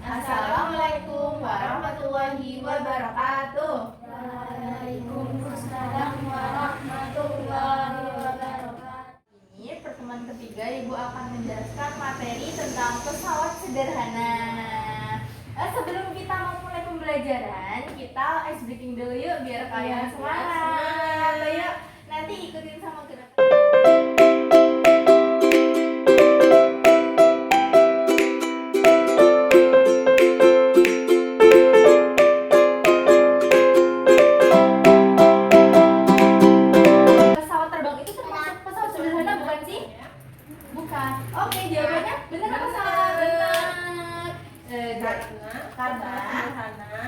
Assalamualaikum warahmatullahi wabarakatuh. Waalaikumsalam warahmatullahi wabarakatuh. Ini pertemuan ketiga, Ibu akan menjelaskan materi tentang pesawat sederhana. Sebelum kita memulai pembelajaran, kita ice breaking dulu yuk biar kalian semangat. Yuk, nanti ikutin sama gerakan. Pesawat terbang itu termasuk pesawat sederhana bukan sih? Bukan. Oke, jawabannya benar apa salah? Benar. Karena Sederhana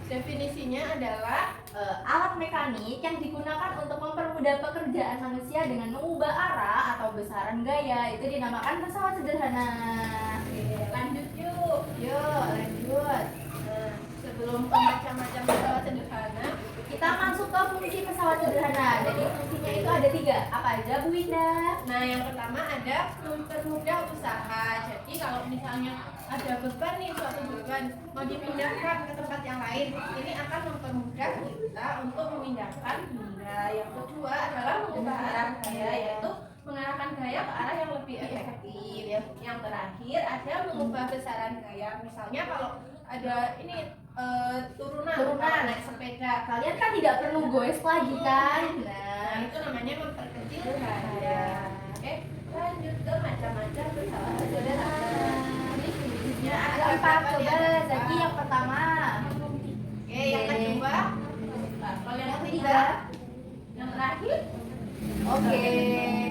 definisinya adalah alat mekanik yang digunakan untuk mempermudah pekerjaan manusia dengan mengubah arah atau besaran gaya itu dinamakan pesawat sederhana. lanjut yuk. Yuk, lanjut. Sebelum ke macam-macam pesawat sederhana, Kita masuk ke fungsi pesawat sederhana. Jadi fungsinya itu ada 3. Apa aja, Bu Winda? nah yang pertama ada mempermudah usaha. Jadi kalau misalnya ada beban nih, suatu beban mau dipindahkan ke tempat yang lain, ini akan mempermudah kita untuk memindahkan benda. Yang kedua adalah mengubah arah gaya, yaitu mengarahkan gaya ke arah yang lebih efektif. Yang terakhir ada mengubah besaran gaya. Misalnya kalau ada ini turunan kalau naik sepeda, Kalian kan tidak perlu goes lagi kan? nah itu namanya memperkecil gaya. Oke, lanjut ke macam-macam pesawat sederhana. Ini jenisnya Ada ada 4. berapa nih? Coba Ada Zaki berapa? yang pertama. Oke, yang kedua. Kalau yang Yang ketiga, ketiga. yang terakhir. Oke,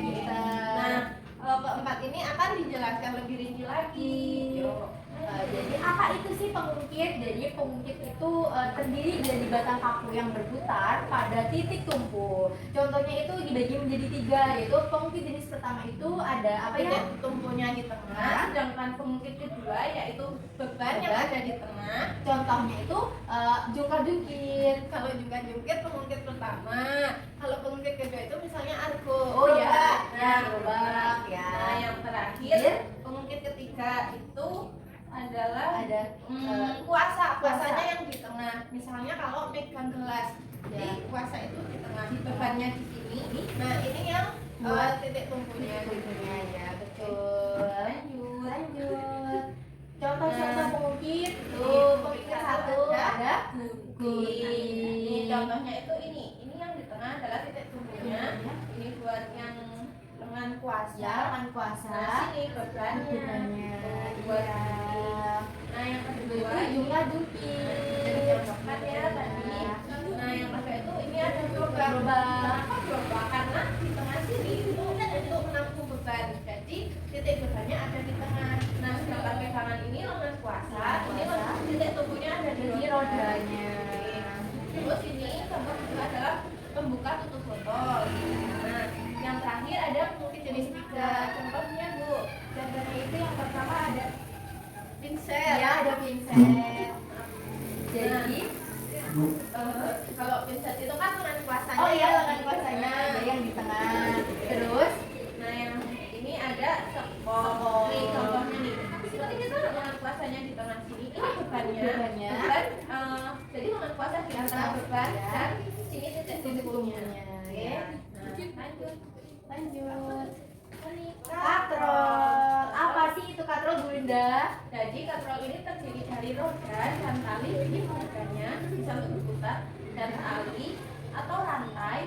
kita. Nah, keempat ini akan dijelaskan lebih rinci lagi. Yuk. Jadi apa itu sih pengungkit? Jadi pengungkit itu terdiri dari batang paku yang berputar pada titik tumpu. Contohnya itu dibagi menjadi 3, yaitu pengungkit jenis pertama itu ada apa ya? Titik tumpunya di tengah, sedangkan pengungkit kedua yaitu beban yang ada di tengah. Contohnya itu jungkar-jungkit. Kalau juga jungkit pengungkit pertama, kalau pengungkit kedua itu misalnya argo. Oh ya, Nah, gerobak ya. Nah, yang terakhir pengungkit ketiga itu adalah Ada kuasanya yang di tengah. Misalnya kalau pegang gelas, jadi kuasa itu di tengah, bebannya di sini. Nah, ini yang Buat titik tumpunya. tumpunya ya, betul. Lanjut. Contoh-contoh Nah, pengungkit. Tuh, Tuh, pengungkit satu ada Ini contohnya itu ini yang di tengah adalah titik tumpunya. Ini buat yang lengan kuasa. ya kan kuasa. Nah, sini bebannya. Bebannya. Buat Iya. Nah, yang kedua Itu jungkar-jungkit. jadi contohkan ya tadi. Nah, yang kedua itu ini ada gerobak. Gerobak. Kenapa gerobak? Karena di tengah sini itu untuk menampung beban. Jadi titik bebannya ada di tengah. Nah, sedangkan pegangan ini lengan kuasa. Ini titik tumpunya ada di Jadi rodanya. Terus ini contoh kedua adalah pembuka tutup botol. Nah, yang terakhir ada pengukit jenis 3. Contohnya Bu, contohnya itu yang pertama ada pincel. Ya, ada pincel. Jadi Kalau pincel itu kan lengan kuasanya. oh iya, lengan kuasanya ada yang di tengah. Terus Nah, yang ini ada sekop. Sekop. Nih contohnya nih. Seperti kita lengan kuasanya di tengah sini. Ini bebannya. Bebannya. Beban, jadi lengan kuasa di antara beban Ya. dan sini titik tumpunya. Oke. Ya. Nah, Lanjut. Ini Katrol. Apa sih itu katrol, Bu Linda? Jadi katrol ini terdiri dari roda dan tali. Ini rodanya bisa untuk berputar dan tali atau rantai.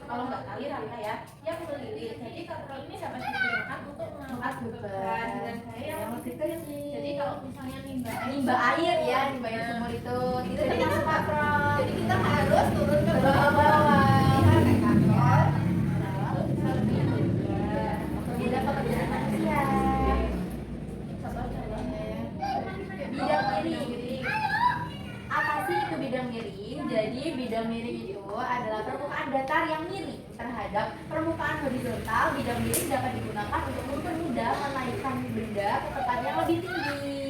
Kalau nggak tali rantai ya, yang melilit. Jadi katrol ini dapat digunakan untuk mengangkat beban dan gaya yang lebih kecil. Jadi kalau misalnya Nimba air ya, nimba yang sumur itu. Itu termasuk katrol. Jadi kita harus turun ke Bawah-bawah. Pakai katrol. Bisa lebih mudah. Mempermudah pekerjaan manusia. Bidang miring. Apa sih itu bidang miring? Jadi bidang miring itu adalah permukaan datar yang miring terhadap permukaan horizontal. Bidang miring dapat digunakan untuk mempermudah menaikkan benda ke tempat yang lebih tinggi.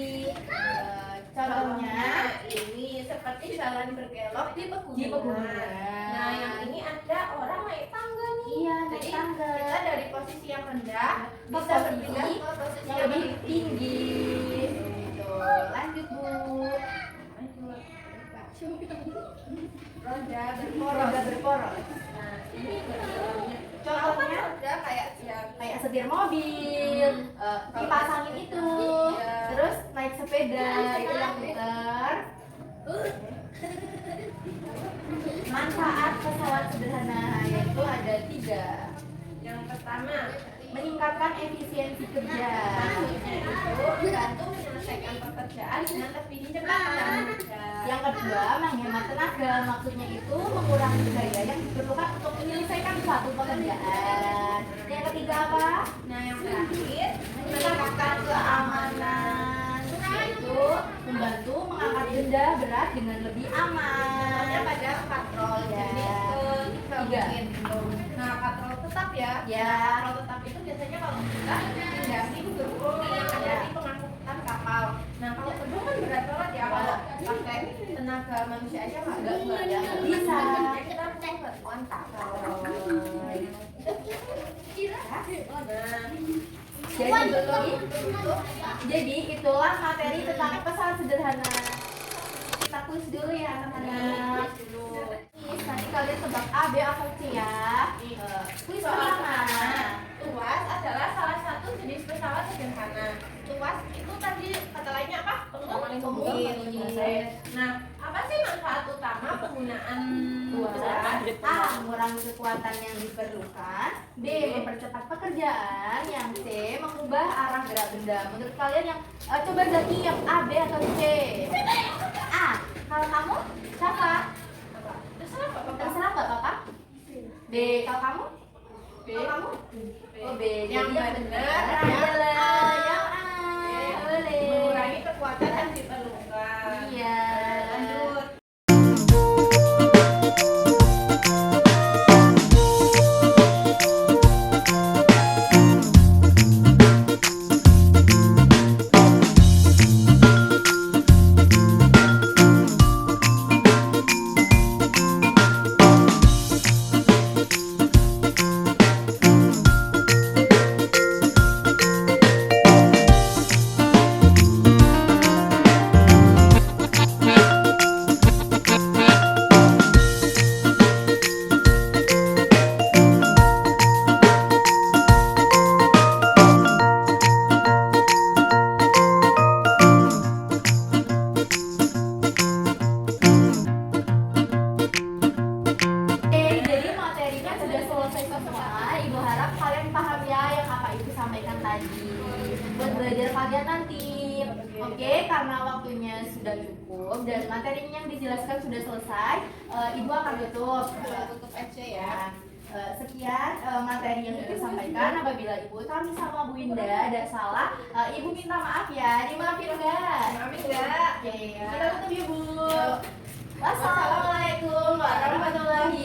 Contohnya ini seperti jalan berkelok di di pegunungan. pegunungan. Nah, yang ini ada orang naik tangga nih. Iya, naik Jadi tangga. kita dari posisi yang rendah Ke bisa posisi berpindah ke posisi yang lebih tinggi. Gitu. Lanjut Bu. Roda Roda berporos. Nah, ini bentuknya. Contohnya roda kayak kayak setir mobil, kipas angin itu, Iya. terus naik sepeda itu yang muter. Manfaat pesawat sederhana yaitu ada 3. yang pertama. Meningkatkan efisiensi kerja. Maksudnya itu membantu menyelesaikan pekerjaan dengan lebih cepat dan mudah. Yang kedua, menghemat tenaga. Maksudnya itu mengurangi biaya yang diperlukan untuk menyelesaikan suatu pekerjaan. Yang ketiga apa? Nah, yang terakhir Meningkatkan keamanan. Yaitu membantu mengangkat benda berat dengan lebih aman. pada patrol. Ya. Jadi Tiga. mungkin belum. Nah, patrol tetap ya. Ya. Patrol tetap itu biasanya kalau kita mendaki gerbong yang ada Ya. di pengangkutan kapal. Nah, kalau gerbong kan berat banget ya, kalau pakai tenaga manusia aja nggak ada. Bisa. Jadi kita perlu bantuan kapal. Jadi itulah materi tentang pesawat sederhana. Kita kuis dulu ya anak-anak. Nanti kalian tebak A, B atau C ya. Kuis pertama. Tuas adalah salah satu jenis pesawat sederhana. Tuas itu tadi kata lainnya apa? Pengumum. Nah, apa sih manfaat utama penggunaan Tuas. tuas? A. Mengurangi kekuatan yang diperlukan. B. Mempercepat pekerjaan. Yang C. Mengubah arah gerak benda. Menurut kalian yang coba ganti yang A, B atau C? A. Kalau kamu siapa? Terserah Bapak. Terserah nggak Bapak? B. Kalau kamu? B. Kalau kamu? Oh B. Yang Jadi benar adalah yang A. Boleh. Mengurangi kekuatan yang diperlukan. Iya. Lanjut. Jadi materinya sudah selesai semua. Ibu harap kalian paham ya yang apa ibu sampaikan tadi. Buat belajar kalian nanti. Oke, karena waktunya sudah cukup dan materinya yang dijelaskan sudah selesai, ibu akan tutup. Tutup aja ya. Sekian materi yang ibu sampaikan. Apabila ibu kami sama Bu Indah ada salah, ibu minta maaf ya. Dimaafin enggak? Mami enggak? Oke, kita tutup ya Bu. Wassalamualaikum warahmatullahi